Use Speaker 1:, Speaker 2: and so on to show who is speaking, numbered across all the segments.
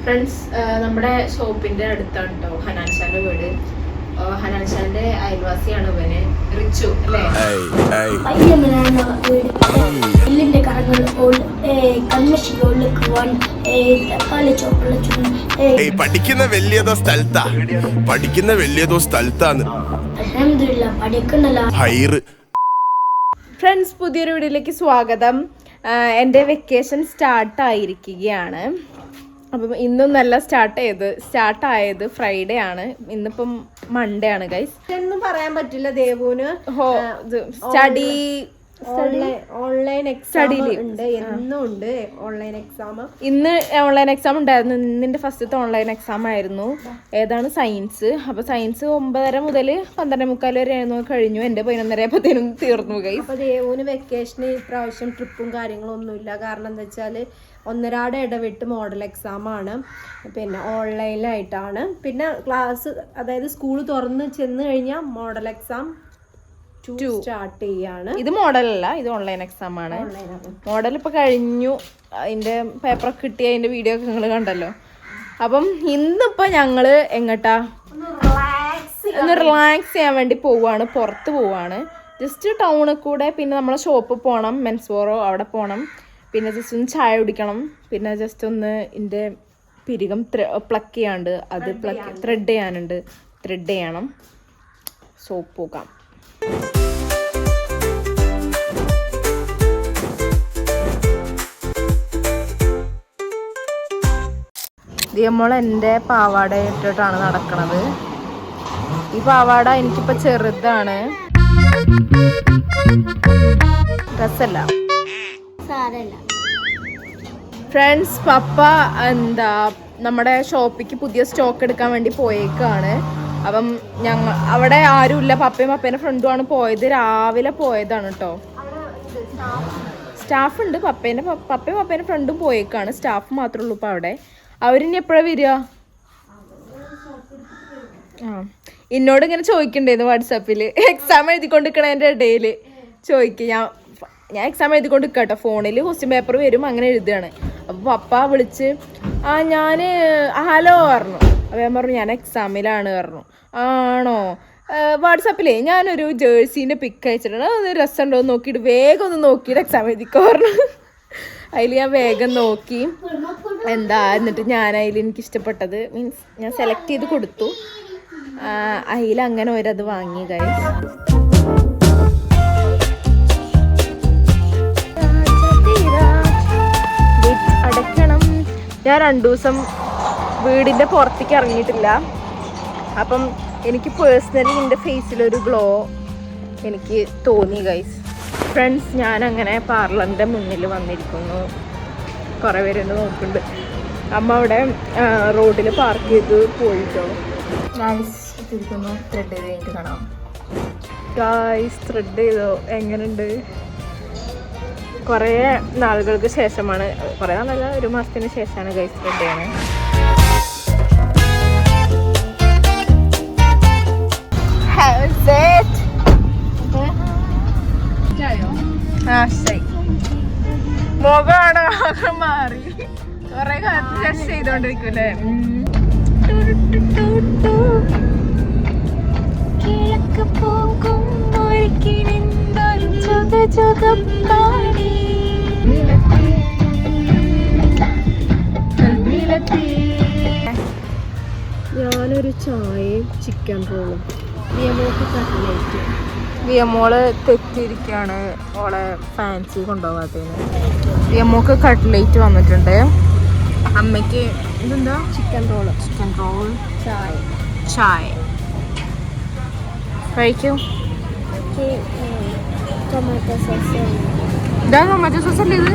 Speaker 1: Friends, നമ്മുടെ ഷോപ്പിന്റെ അടുത്താണ് കേട്ടോ ഹനാൻഷാന്റെ വീട്. ഹനാൻഷാന്റെ അയൽവാസിയാണ് ഇവന്, റിച്ചു അല്ലേ?
Speaker 2: പഠിക്കുന്ന വലിയതോ സ്ഥലത്താണ്.
Speaker 1: ഫ്രണ്ട്സ്, പുതിയൊരു വീഡിയോയിലേക്ക് സ്വാഗതം. എൻ്റെ വെക്കേഷൻ സ്റ്റാർട്ടായിരിക്കുകയാണ്. അപ്പം ഇന്നും നല്ല സ്റ്റാർട്ടായത് ഫ്രൈഡേ ആണ്. ഇന്നിപ്പം മൺഡേ ആണ് ഗൈസ്. എന്നും പറയാൻ പറ്റില്ല ദേവുന് സ്റ്റഡി ഓൺലൈൻ എക്സാം ഉണ്ട്, എന്നും ഉണ്ട് ഓൺലൈൻ എക്സാം. ഇന്ന് ഓൺലൈൻ എക്സാം ഉണ്ടായിരുന്നു. ഇന്നിന്റെ ഫസ്റ്റത്തെ ഓൺലൈൻ എക്സാം ആയിരുന്നു. ഏതാണ്? സയൻസ്. അപ്പൊ സയൻസ് 9:30 മുതൽ 12:45 വരെ ആയിരുന്നു. കഴിഞ്ഞു. എന്റെ 11:30 തീർന്നു ഗൈസ്. അപ്പൊ ദേവുന് വെക്കേഷന് ഇപ്രാവശ്യം ട്രിപ്പും കാര്യങ്ങളും ഒന്നുമില്ല. കാരണം എന്താ വെച്ചാല് ഒന്നരാടെ ഇടവിട്ട് മോഡൽ എക്സാം ആണ്. പിന്നെ ഓൺലൈനിലായിട്ടാണ്. പിന്നെ ക്ലാസ്, അതായത് സ്കൂൾ തുറന്ന് ചെന്ന് കഴിഞ്ഞാൽ മോഡൽ എക്സാം സ്റ്റാർട്ട് ചെയ്യാണ്. ഇത് മോഡലല്ല, ഇത് ഓൺലൈൻ എക്സാം ആണ്. മോഡൽ ഇപ്പൊ കഴിഞ്ഞു. അതിന്റെ പേപ്പറൊക്കെ കിട്ടി, അതിന്റെ വീഡിയോ ഒക്കെ നിങ്ങൾ കണ്ടല്ലോ. അപ്പം ഇന്നിപ്പോ ഞങ്ങള് എങ്ങട്ടാ ഒന്ന് റിലാക്സ് ചെയ്യാൻ വേണ്ടി പോവാണ്, പുറത്ത് പോവാണ്. ജസ്റ്റ് ടൗണിൽ കൂടെ. പിന്നെ നമ്മളെ ഷോപ്പിൽ പോകണം, മെൻസ്ബോറോ, അവിടെ പോകണം. പിന്നെ ജസ്റ്റ് ഒന്ന് ചായ കുടിക്കണം. പിന്നെ ജസ്റ്റ് ഒന്ന് എൻ്റെ പിരികം പ്ലക്ക് ചെയ്യാണ്ട്, അത് ത്രെഡ് ചെയ്യാനുണ്ട്, ത്രെഡ് ചെയ്യണം. സോപ്പ് പോകാം. ദിയമോൾ എൻ്റെ പാവാട ഇട്ടിട്ടാണ് നടക്കണത്. ഈ പാവാട എനിക്കിപ്പോൾ ചെറുതാണ്, ഡ്രസ്സല്ല. ഫ്രണ്ട്സ്, പപ്പ നമ്മുടെ ഷോപ്പിക്ക് പുതിയ സ്റ്റോക്ക് എടുക്കാൻ വേണ്ടി പോയേക്കാണ്. അപ്പം അവിടെ ആരുമില്ല. പപ്പേൻ്റെ ഫ്രണ്ടുമാണ് പോയത്. രാവിലെ പോയതാണ് കേട്ടോ. സ്റ്റാഫ് ഉണ്ട്. പപ്പേൻ്റെ ഫ്രണ്ടും പോയേക്കാണ്. സ്റ്റാഫ് മാത്രമേ ഉള്ളൂ ഇപ്പം അവിടെ. അവരിനി എപ്പോഴാണ് വരിക? എന്നോട് ഇങ്ങനെ ചോദിക്കണ്ടായിരുന്നു വാട്സാപ്പിൽ. എക്സാം എഴുതിക്കൊണ്ടിരിക്കണതിൻ്റെ ഇടയിൽ ചോദിക്കുക. ഞാൻ എക്സാം എഴുതിക്കൊണ്ട് കേട്ടോ. ഫോണിൽ ക്വസ്റ്റ്യൻ പേപ്പർ വരും, അങ്ങനെ എഴുതുകയാണ്. അപ്പോൾ പപ്പ വിളിച്ച് ഞാൻ ഹലോ പറഞ്ഞു. അപ്പോൾ ഞാൻ പറഞ്ഞു ഞാൻ എക്സാമിലാണ് പറഞ്ഞു. ആണോ? വാട്സാപ്പിലേ ഞാനൊരു ജേഴ്സീൻ്റെ പിക്ക് അയച്ചിട്ടുണ്ട്, അത് രസമുണ്ടോ എന്ന് നോക്കിയിട്ട് വേഗം ഒന്ന് നോക്കിയിട്ട് എക്സാം എഴുതിക്കോ പറഞ്ഞു. അതിൽ ഞാൻ വേഗം നോക്കി. എന്നിട്ട് ഞാൻ അതിൽ എനിക്കിഷ്ടപ്പെട്ടത് മീൻസ് ഞാൻ സെലക്ട് ചെയ്ത് കൊടുത്തു. അതിൽ അങ്ങനെ ഒരത് വാങ്ങി ഗൈസ്. അടയ്ക്കണം. ഞാൻ 2 ദിവസം വീടിൻ്റെ പുറത്തേക്ക് ഇറങ്ങിയിട്ടില്ല. അപ്പം എനിക്ക് പേഴ്സണലി എൻ്റെ ഫേസിലൊരു ഗ്ലോ എനിക്ക് തോന്നി ഗൈസ്. ഫ്രണ്ട്സ്, ഞാനങ്ങനെ പാർലറിൻ്റെ മുന്നിൽ വന്നിരിക്കുന്നു. കുറേ പേര് എന്നെ നോക്കുന്നുണ്ട്. അമ്മ അവിടെ റോഡിൽ പാർക്ക് ചെയ്ത് പോയിട്ടോ. ഗൈസ് ഇരിക്കുന്നു. ത്രെഡ് ചെയ്ത് കഴിഞ്ഞിട്ട് കാണാം. ഗൈസ് ത്രെഡ് ചെയ്തോ? എങ്ങനെയുണ്ട്? കുറേ നാളുകൾക്ക് ശേഷമാണ്, കുറേ നാളല്ല, 1 മാസത്തിന് ശേഷമാണ് ഗൈസ് ത്രെഡ് ചെയ്യണേ. മുഖമാണ് ആകെ മാറി. കുറെ കാലത്ത് ടെസ്റ്റ് ചെയ്തോണ്ടിരിക്കൂലേ. കിഴക്ക് പോകും ഞാനൊരു ചായയും ചിക്കൻ റോളും. വിയമോള് തെറ്റിയിരിക്കുകയാണ് ഓളെ ഫാൻസി കൊണ്ടുപോകാത്തതിന്. വിയമോക്ക് കട്ട്ലേറ്റ് വന്നിട്ടുണ്ട്. അമ്മയ്ക്ക് ഇതെന്താ? ചിക്കൻ റോൾ ചായ കഴിക്കും. ഇതാ ടൊമാറ്റോ സോസ് അല്ലേ ഇത്?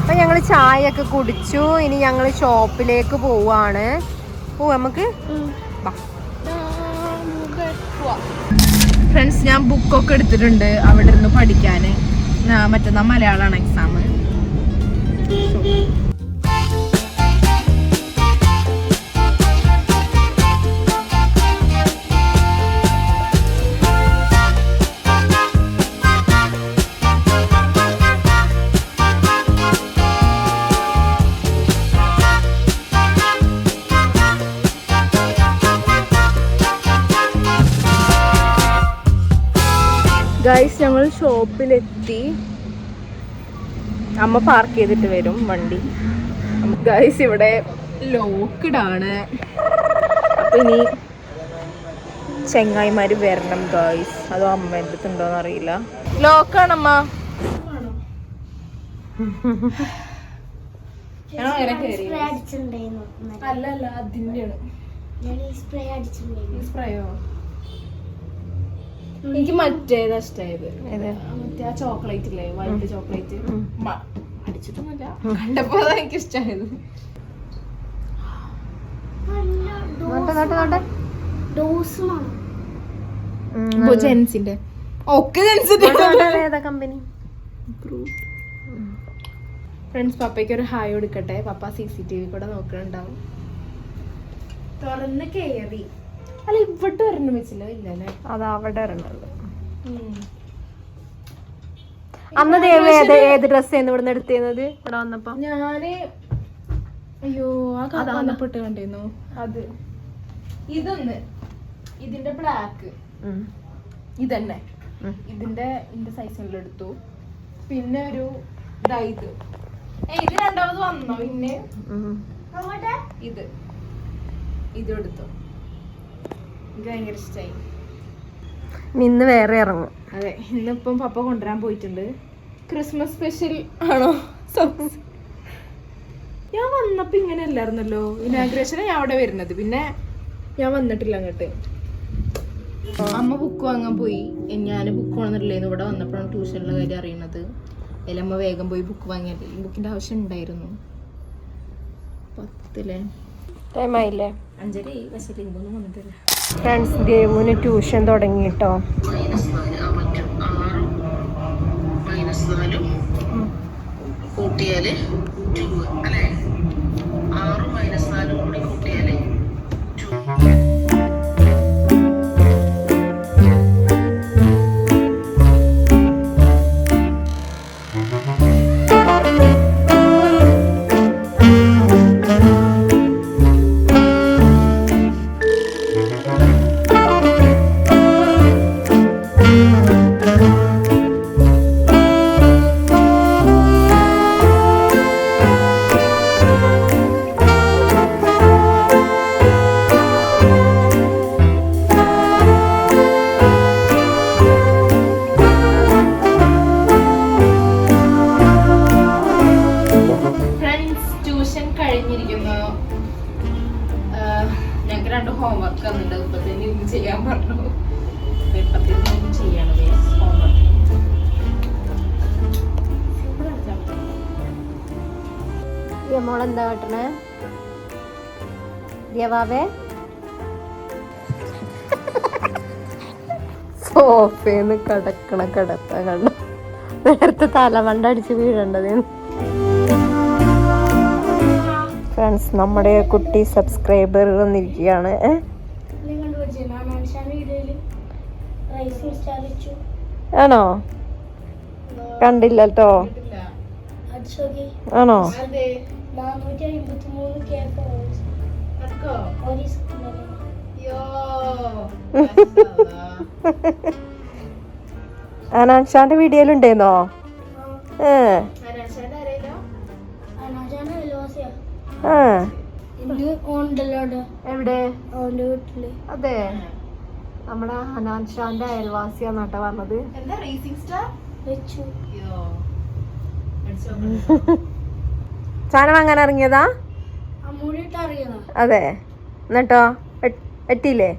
Speaker 1: അപ്പം ഞങ്ങൾ ചായയൊക്കെ കുടിച്ചു. ഇനി ഞങ്ങൾ ഷോപ്പിലേക്ക് പോവാണ്. നമുക്ക് ഫ്രണ്ട്സ്, ഞാൻ ബുക്കൊക്കെ എടുത്തിട്ടുണ്ട് അവിടെ ഇരുന്ന് പഠിക്കാൻ. മറ്റന്നാ മലയാളമാണ് എക്സാം. ഗൈസ് ഞങ്ങൾ ഷോപ്പിലെത്തി. അമ്മ പാർക്ക് ചെയ്തിട്ട് വരും വണ്ടി. ഗൈസ് ഇവിടെ ലോക്ക്ഡാണ്. അപ്പൊ ഇനി ചെങ്ങായിമാര് വരണം ഗൈസ്. അതോ അമ്മ എടുത്തുണ്ടോന്ന് അറിയില്ല. ലോക്കാണമ്മ. അല്ലല്ല അതിന്റെയാണ്. സ്പ്രേയോ? എനിക്ക് മറ്റേതാ ഇഷ്ടായത്. മറ്റേ ആ ചോക്ലേറ്റ് ഇല്ലേ, വൈറ്റ് ചോക്ലേറ്റ്. അടിച്ചിട്ടൊന്നുമില്ല, കണ്ടപ്പോ എനിക്ക് ഇഷ്ടായത്. ജെൻസിന്റെ ഒക്കെ ജെൻസിന്റെ കമ്പനി. ഫ്രണ്ട്സ്, പപ്പയ്ക്ക് ഒരു ഹായ് കൊടുക്കട്ടെ. പപ്പ CCTV കൂടെ നോക്കണുണ്ടാവും. തുറന്ന് കേറി. അല്ല ഇവിടെ ഒരെണ്ണം വെച്ചില്ല. ഇല്ലല്ലേ, അത് അവിടെ ഒരെണ്ണുള്ളൂ. അന്ന് ഏത് ഡ്രസ് ഇവിടെ എടുത്തിരുന്നത്? ഇവിടെ വന്നപ്പോ ഞാന് അയ്യോ ആ വന്നപ്പോട്ട് കണ്ടിരുന്നു. അത് ഇതൊന്ന്, ഇതിന്റെ ബ്ലാക്ക് ഇതന്നെ, ഇതിന്റെ സൈസിലുള്ള എടുത്തു. പിന്നെ ഒരു ഇത് ഇത് രണ്ടാമത് വന്നോ? പിന്നെ ഇത് എടുത്തു. എനിക്ക് ഭയങ്കര ഇഷ്ടായി. ഇന്ന് വേറെ ഇറങ്ങും. അതെ, ഇന്നിപ്പം പപ്പ കൊണ്ടുവരാൻ പോയിട്ടുണ്ട്. ക്രിസ്മസ് സ്പെഷ്യൽ ആണോ? ഞാൻ വന്നപ്പോ ഇങ്ങനെ അല്ലായിരുന്നല്ലോ. ഇനാഗ്രേഷന് ഞാൻ അവിടെ വരുന്നത്, പിന്നെ ഞാൻ വന്നിട്ടില്ല അങ്ങോട്ട്. അമ്മ ബുക്ക് വാങ്ങാൻ പോയി. ഞാൻ ബുക്ക് വാങ്ങുന്നില്ലായിരുന്നു. ഇവിടെ വന്നപ്പോഴാണ് ട്യൂഷനിലെ കാര്യം അറിയുന്നത്. അമ്മ വേഗം പോയി ബുക്ക് വാങ്ങിയത്. ഈ ബുക്കിന്റെ ആവശ്യം ഉണ്ടായിരുന്നു. 10 ടൈമായില്ലേ? 5:30. പക്ഷേ ഇതൊന്നും വന്നിട്ടില്ല. Friends, ദേവുവിന് tuition തുടങ്ങിട്ടോ.
Speaker 3: കൂട്ടിയാല് 2 അല്ലേ? 6 - 4 കൂടി കൂട്ടിയാല് 2.
Speaker 1: ഞങ്ങൾക്ക് 2 ഹോംവർക്ക് വന്നിട്ടുണ്ട്. ഇപ്പത്തന്നെ ഇന്ന് ചെയ്യാൻ പറഞ്ഞു. ഇപ്പത്തന്നെ ചെയ്യണം ഹോംവർക്ക്. മോളെന്താ കാട്ടണേ? ദേവാവേ സോഫേന്ന് കിടക്കണ കിടത്ത കണ്ട. നേരത്തെ തലമണ്ട അടിച്ച് വീഴേണ്ടത്. ഫ്രണ്ട്സ്, നമ്മുടെ കുട്ടി സബ്സ്ക്രൈബർ വന്നിരിക്കുകയാണ്. ആണോ? കണ്ടില്ലട്ടോ. ആണോ? അനാൻഷാന്റെ വീഡിയോയിലുണ്ടേന്നോ? എവിടെ? അതെ, നമ്മുടെ ഹനാൻഷാന്റെ അയൽവാസിയാന്നാട്ടാ പറഞ്ഞത്. സാധനം വാങ്ങാൻ ഇറങ്ങിയതാ? അതെ, എന്നിട്ടോ എത്തിയില്ലേ?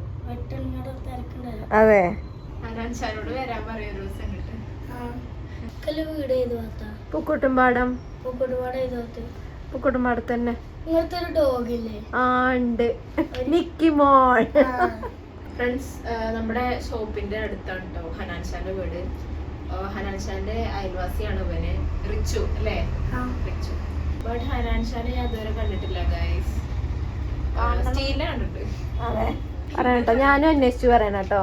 Speaker 1: അതെ. പൂക്കോട്ടുംപാടം. പൂക്കോട്ടുംപാടത്ത് തന്നെ. ആ ഉണ്ട്, നിക്കി മോൾ. ഫ്രണ്ട്സ്, നമ്മുടെ ഷോപ്പിന്റെ അടുത്താണ് കേട്ടോ ഹനാൻഷാന്റെ വീട്. ഹനാൻഷാന്റെ അയൽവാസിയാണ് ഇവന്, റിച്ചു അല്ലേ? റിച്ചു. ബട്ട് ഹനാൻഷാനെ ഞാൻ ഇതുവരെ കണ്ടിട്ടില്ല ഗൈസ്. സ്റ്റീലിനെ കണ്ടിട്ട്. അതെ, പറയട്ടോ. ഞാനും അന്വേഷിച്ചു പറയണട്ടോ.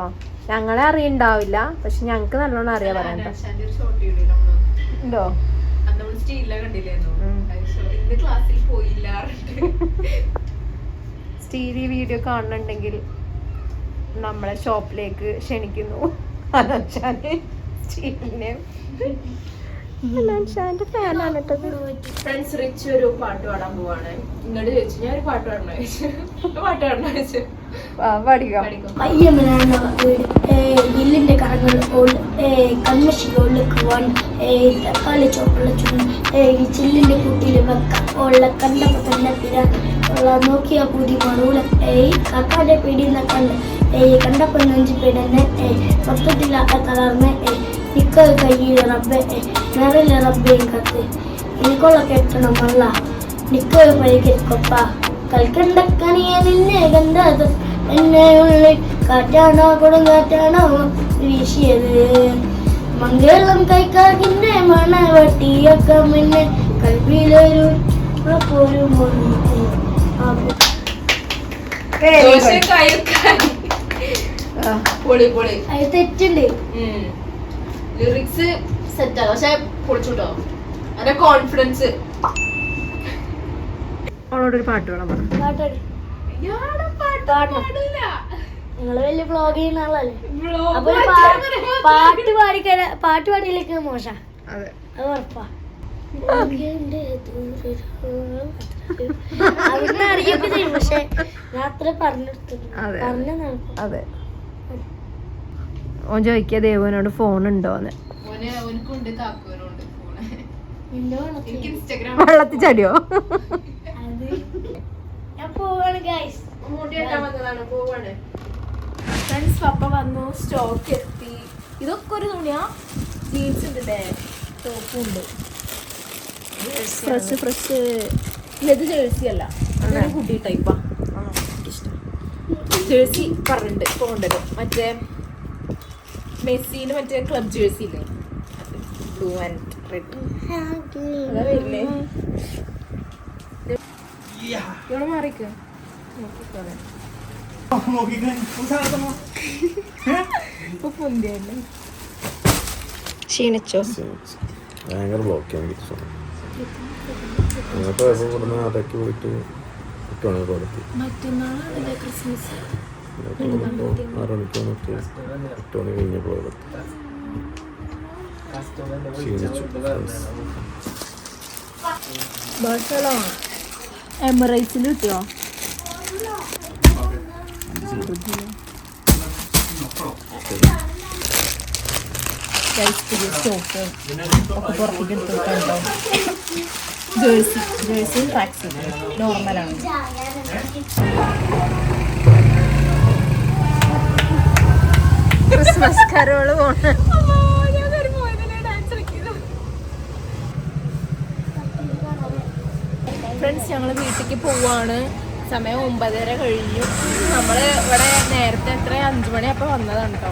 Speaker 1: ഞങ്ങളെ അറിയണ്ടാവില്ല, പക്ഷെ ഞങ്ങക്ക് നല്ലോണം അറിയാൻ പറയട്ടോ. ഉണ്ടോ? സ്റ്റീലി വീഡിയോ കാണുന്നുണ്ടെങ്കിൽ നമ്മളെ ഷോപ്പിലേക്ക് ക്ഷണിക്കുന്നു. ഹനാൻഷാനെ ഫ്രണ്ട്സ് റിച്ച് ഒരു പാട്ട് പാടാൻ പോവാണ്. ഇങ്ങോട്ട് ചോദിച്ചു ഞാൻ ഒരു പാട്ട് പാടണോ ചോദിച്ചു. പാട്ട് പാടണോ ചോദിച്ചു. പഠിക്കാം.
Speaker 4: ിന്റെ കറങ്ങൾ കൺമശികളുക്കുവാൻ തക്കാളി ചോപ്പുള്ള ചുണ്ട് ചില്ലിന്റെ കൂട്ടിൽ വെക്കുള്ള കണ്ടപ്പോ തന്നെ പിരാ നോക്കിയ പുതി മറൂല കക്കാന്റെ പിടിയുന്ന കണ്ട് കണ്ടപ്പോ നെഞ്ചു പിടന്ന് മൊത്തത്തിലാക്ക തളർന്ന് നിക്ക കയ്യിൽ റബ്ബെ നിറയിലെ റബ്ബയും കത്ത് എനിക്കുള്ള കെട്ടണമല്ല നിക്ക പരിക്കൊപ്പ കൽക്കണ്ടക്കണിയ നിന്നെ കണ്ടത് എന്നെ ഉള്ളിൽ കാറ്റാണോ കൊടുങ്കാറ്റാണോ വീശിയത് മംഗളം കൈക്കാകിന്റെ മണവട്ടിയൊക്കെ മുന്നേ കൽവിലൊരു പോരും
Speaker 1: പൊളി പൊളി.
Speaker 4: അത് തെറ്റുണ്ട്.
Speaker 1: ലിറിക്സ് സെറ്റാണ് പക്ഷെ പൊളിച്ചുട്ടോ. അതിന്റെ കോൺഫിഡൻസ്. അവളോടൊരു പാട്ട് വേണം.
Speaker 4: നിങ്ങള് വലിയ വ്ളോഗ് ചെയ്യുന്ന ആളല്ലേ, അപ്പൊ പാട്ട് പാടിയിലേക്ക് മോശ. അത് ഉറപ്പാ. അവിടുന്ന് അറിയൊക്കെ ചെയ്യും പക്ഷെ ഞാൻ അത്ര പറഞ്ഞെടുത്തു
Speaker 1: അതെ. ഓൻ ചോദിക്കാ ദേവനോട് ഫോൺ ഉണ്ടോന്ന്. വെള്ളത്തിൽ ചടിയോ?
Speaker 4: ഞാൻ പോവാണ് ഗൈസ്.
Speaker 1: ഫ്രണ്ട്സ് പപ്പ വന്നു, സ്റ്റോക്ക് എത്തി. ഇതൊക്കെ ഒരു തുണിയാ. ജീൻസ് ഉണ്ട്, ടോപ്പും ഉണ്ട്. ഫ്രഷ് ഇത് ജേഴ്സി അല്ല, അതൊരു കുട്ടി ടൈപ്പാ. ജേഴ്സി പറഞ്ഞിട്ട് കൊണ്ടുവരും. മറ്റേ മെസ്സിന് മറ്റേ ക്ലബ് ജേഴ്സി ഇല്ലേ, ബ്ലൂ ആൻഡ് റെഡ്. അതാ വരുന്നേ. ഇവിടെ മാറിക്ക് ക്ഷീണിച്ചോ?
Speaker 2: ഭയങ്കര ബ്ലോക്ക് അതൊക്കെ പോയിട്ട് 8 മണിക്ക് കൊടുത്തു.
Speaker 1: മറ്റന്നാളാണല്ലേ ക്രിസ്മസ്.
Speaker 2: 6 മണിക്ക് വന്നിട്ട് 8 മണി കഴിഞ്ഞപ്പോൾ ക്ഷീണിച്ചു.
Speaker 1: ബർസലോണ എമിറേറ്റ്സിൽ കിട്ടിയോ? സ്റ്റോക്ക് ഒക്കെ പുറത്തേക്ക് എടുത്തിട്ടുണ്ടോ? ജേഴ്സിയും ട്രാക്സും നോർമലാണ്. ക്രിസ്മസ് കരോള് പോണ്. ഫ്രണ്ട്സ് ഞങ്ങൾ വീട്ടിലേക്ക് പോവാണ്. സമയം 9:30 കഴിഞ്ഞു. നമ്മൾ ഇവിടെ നേരത്തെ 5 മണിയപ്പോൾ വന്നതാണ് കേട്ടോ.